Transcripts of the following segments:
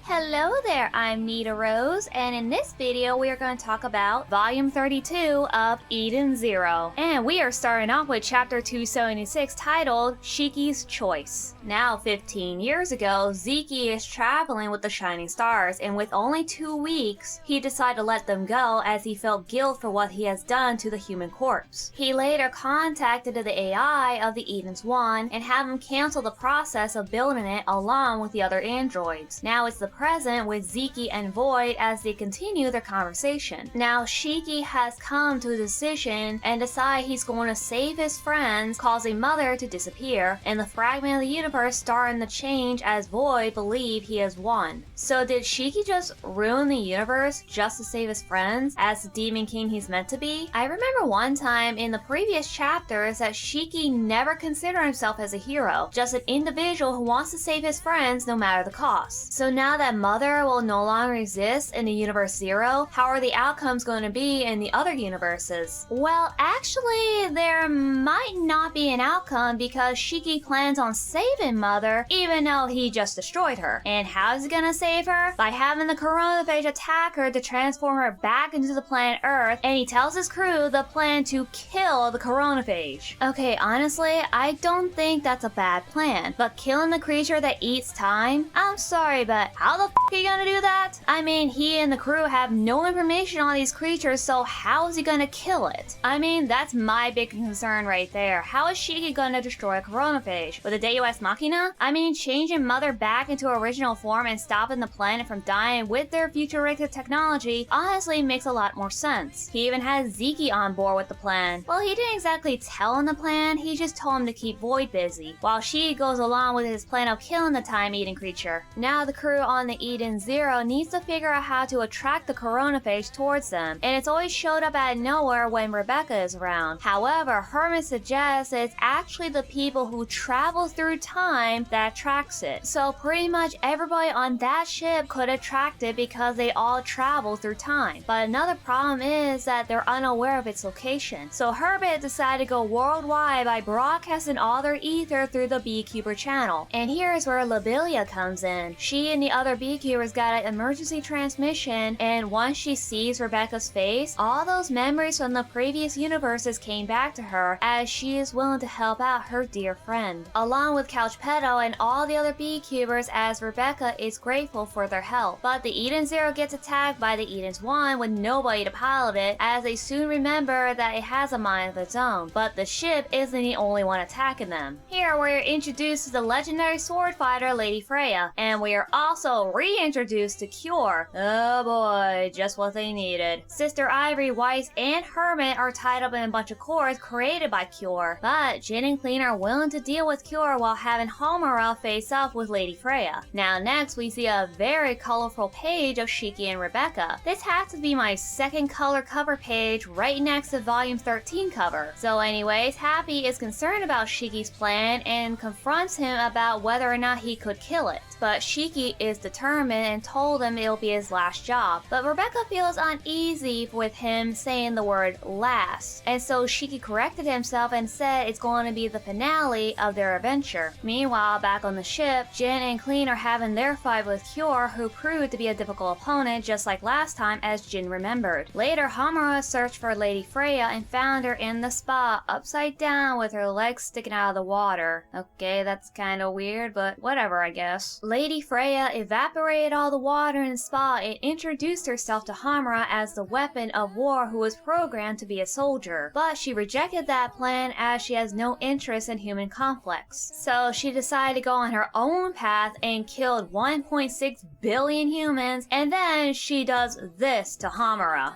Hello there, I'm Nita Rose, and in this video we are going to talk about Volume 32 of Eden Zero. And we are starting off with Chapter 276 titled Shiki's Choice. Now 15 years ago, Zeki is traveling with the Shining Stars, and with only 2 weeks, he decided to let them go as he felt guilt for what he has done to the human corpse. He later contacted the AI of the Eden's One and had him cancel the process of building it along with the other androids. Now it's the present with Zeki and Void as they continue their conversation. Now Shiki has come to a decision and decide he's going to save his friends, causing Mother to disappear, and the fragment of the universe starting to change as Void believe he has won. So did Shiki just ruin the universe just to save his friends as the Demon King he's meant to be? I remember one time in the previous chapters that Shiki never considered himself as a hero, just an individual who wants to save his friends no matter the cost. So now that Mother will no longer exist in the Universe Zero, how are the outcomes going to be in the other universes? Well, actually, there might not be an outcome because Shiki plans on saving Mother even though he just destroyed her. And how is he gonna save her? By having the Coronaphage attack her to transform her back into the planet Earth, and he tells his crew the plan to kill the Coronaphage. Okay, honestly, I don't think that's a bad plan, but killing the creature that eats time? I'm sorry, but how the f are you gonna do that? I mean, he and the crew have no information on these creatures, so how is he gonna kill it? I mean, that's my big concern right there. How is Shiki gonna destroy a Coronaphage? With a Deus Machina? I mean, changing Mother back into her original form and stopping the planet from dying with their futuristic technology honestly makes a lot more sense. He even has Zeki on board with the plan. Well, he didn't exactly tell him the plan, he just told him to keep Void busy, while Shiki goes along with his plan of killing the time-eating creature. Now the crew on the Eden Zero needs to figure out how to attract the Coronaphage towards them, and it's always showed up out of nowhere when Rebecca is around. However, Herman suggests it's actually the people who travel through time that attracts it. So pretty much everybody on that ship could attract it because they all travel through time. But another problem is that they're unaware of its location. So Herbert decided to go worldwide by broadcasting all their ether through the Beekeeper channel. And here's where Lobelia comes in. She and the other Beekeepers got an emergency transmission, and once she sees Rebecca's face, all those memories from the previous universes came back to her as she is willing to help out her dear friend, along with Couchpedo and all the other Beekeepers, as Rebecca is grateful for their help. But the Eden Zero gets attacked by the Eden's One with nobody to pilot it, as they soon remember that it has a mind of its own, but the ship isn't the only one attacking them. Here we are introduced to the legendary sword fighter Lady Freya, and we are also reintroduced to Cure. Oh boy, just what they needed. Sister Ivory, Weiss, and Hermit are tied up in a bunch of cords created by Cure, but Jin and Clean are willing to deal with Cure while having Homura face off with Lady Freya. Now next we see a very colorful page of Shiki and Rebecca. This has to be my second color cover page right next to Volume 13 cover. So anyways, Happy is concerned about Shiki's plan and confronts him about whether or not he could kill it. But Shiki is determined and told him it'll be his last job. But Rebecca feels uneasy with him saying the word last, and so Shiki corrected himself and said it's going to be the finale of their adventure. Meanwhile, back on the ship, Jin and Clean are having their fight with Cure, who proved to be a difficult opponent just like last time as Jin remembered. Later, Homura searched for Lady Freya and found her in the spa, upside down with her legs sticking out of the water. Okay, that's kinda weird, but whatever I guess. Lady Freya evaporated all the water in the spa and introduced herself to Homura as the weapon of war who was programmed to be a soldier. But she rejected that plan as she has no interest in human conflicts. So she decided to go on her own path and killed 1.6 billion humans, and then she does this to Homura.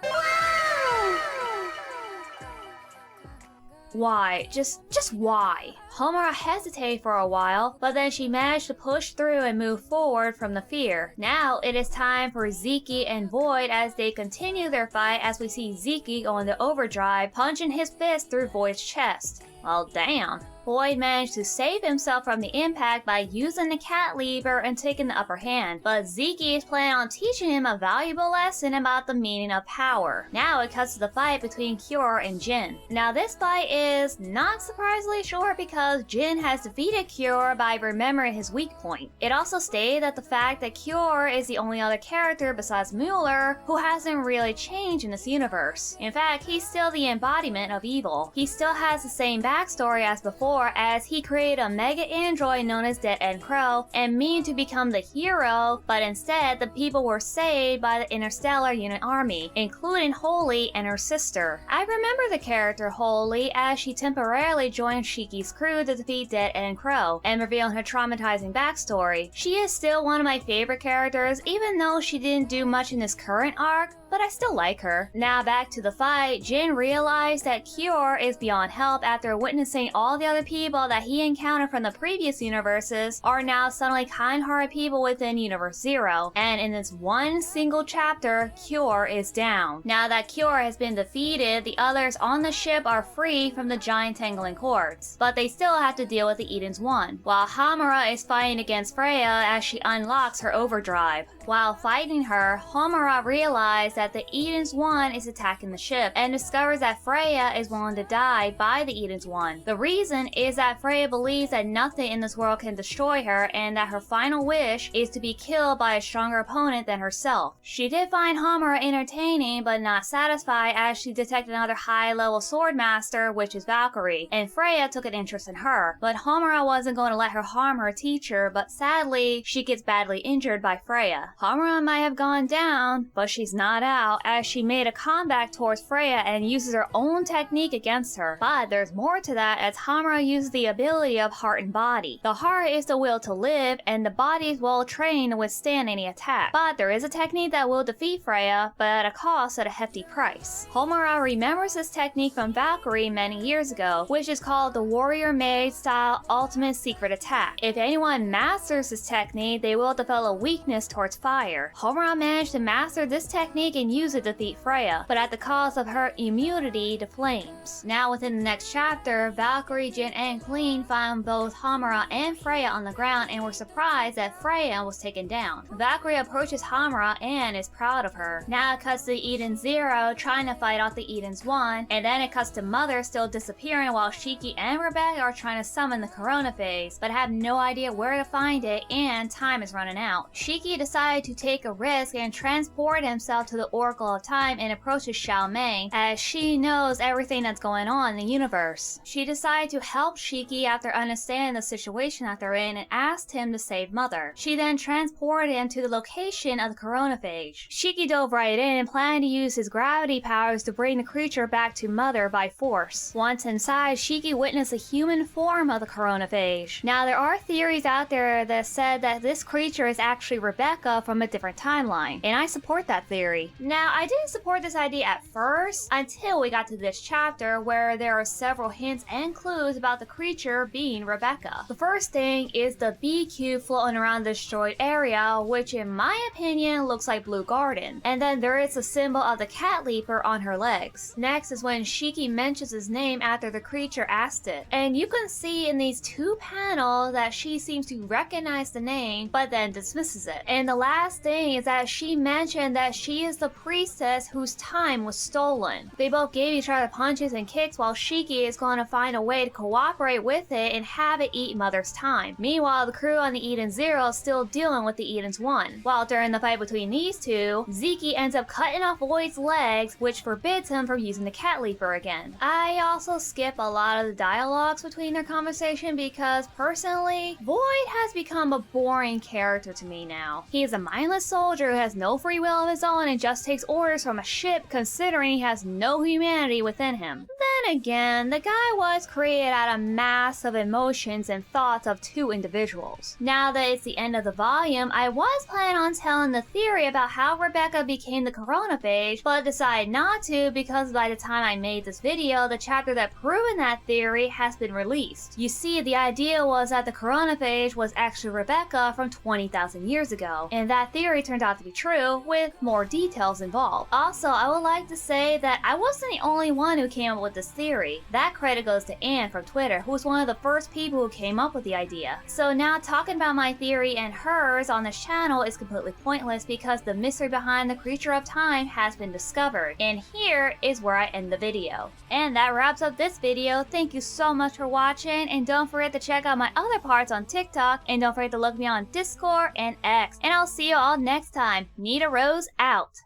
Why? Just why? Homura hesitated for a while, but then she managed to push through and move forward from the fear. Now it is time for Zeki and Void as they continue their fight, as we see Zeki go into overdrive, punching his fist through Void's chest. Well, damn. Boyd managed to save himself from the impact by using the cat lever and taking the upper hand, but Zeke is planning on teaching him a valuable lesson about the meaning of power. Now it cuts to the fight between Kyor and Jin. Now this fight is not surprisingly short because Jin has defeated Kyor by remembering his weak point. It also stated that the fact that Kyor is the only other character besides Mueller who hasn't really changed in this universe. In fact, he's still the embodiment of evil. He still has the same backstory as before, as he created a mega android known as Dead End Crow and meant to become the hero, but instead the people were saved by the Interstellar Unit Army, including Holy and her sister. I remember the character Holy as she temporarily joined Shiki's crew to defeat Dead End Crow and reveal her traumatizing backstory. She is still one of my favorite characters, even though she didn't do much in this current arc, but I still like her. Now back to the fight, Jin realized that Kyor is beyond help after witnessing all the other people that he encountered from the previous universes are now suddenly kind-hearted people within Universe Zero, and in this one single chapter, Kyor is down. Now that Kyor has been defeated, the others on the ship are free from the giant tangling cords, but they still have to deal with the Eden's One, while Homura is fighting against Freya as she unlocks her overdrive. While fighting her, Homura realized that the Eden's One is attacking the ship and discovers that Freya is willing to die by the Eden's One. The reason is that Freya believes that nothing in this world can destroy her and that her final wish is to be killed by a stronger opponent than herself. She did find Homura entertaining but not satisfied as she detected another high-level sword master, which is Valkyrie, and Freya took an interest in her. But Homura wasn't going to let her harm her teacher, but sadly, she gets badly injured by Freya. Homura might have gone down, but she's not out as she made a comeback towards Freya and uses her own technique against her. But there's more to that as Homura uses the ability of heart and body. The heart is the will to live and the body is well trained to withstand any attack. But there is a technique that will defeat Freya, but at a cost at a hefty price. Homura remembers this technique from Valkyrie many years ago, which is called the Warrior Maid style ultimate secret attack. If anyone masters this technique, they will develop a weakness towards fire. Homura managed to master this technique and use it to defeat Freya, but at the cost of her immunity to flames. Now within the next chapter, Valkyrie, Jin, and Clean found both Homura and Freya on the ground and were surprised that Freya was taken down. Valkyrie approaches Homura and is proud of her. Now it cuts to Eden Zero trying to fight off the Eden's One, and then it cuts to Mother still disappearing while Shiki and Rebecca are trying to summon the Corona phase, but have no idea where to find it and time is running out. Shiki decided to take a risk and transport himself to the Oracle of Time and approaches Xiao Mei as she knows everything that's going on in the universe. She decided to help Shiki after understanding the situation that they're in and asked him to save Mother. She then transported him to the location of the Coronaphage. Shiki dove right in and planned to use his gravity powers to bring the creature back to Mother by force. Once inside, Shiki witnessed a human form of the Coronaphage. Now there are theories out there that said that this creature is actually Rebecca from a different timeline, and I support that theory. Now I didn't support this idea at first until we got to this chapter where there are several hints and clues about the creature being Rebecca. The first thing is the bee cube floating around the destroyed area, which in my opinion looks like Blue Garden. And then there is a symbol of the cat leaper on her legs. Next is when Shiki mentions his name after the creature asked it. And you can see in these two panels that she seems to recognize the name but then dismisses it. And the last thing is that she mentioned that she is the priestess whose time was stolen. They both gave each other punches and kicks while Shiki is going to find a way to cooperate with it and have it eat Mother's time. Meanwhile, the crew on the Eden Zero is still dealing with the Eden's One. While during the fight between these two, Zeke ends up cutting off Void's legs, which forbids him from using the cat leaper again. I also skip a lot of the dialogues between their conversation because personally, Void has become a boring character to me now. He is a mindless soldier who has no free will of his own and just takes orders from a ship considering he has no humanity within him. Then again, the guy was created out of mass of emotions and thoughts of two individuals. Now that it's the end of the volume, I was planning on telling the theory about how Rebecca became the Coronaphage, but decided not to because by the time I made this video, the chapter that proven that theory has been released. You see, the idea was that the Coronaphage was actually Rebecca from 20,000 years ago, and that theory turned out to be true, with more details involved. Also, I would like to say that I wasn't the only one who came up with this theory. That credit goes to Anne from Twitter, who was one of the first people who came up with the idea. So now talking about my theory and hers on this channel is completely pointless because the mystery behind the creature of time has been discovered. And here is where I end the video. And that wraps up this video. Thank you so much for watching, and don't forget to check out my other parts on TikTok, and don't forget to look me on Discord and X. And I'll see you all next time. Nita Rose out.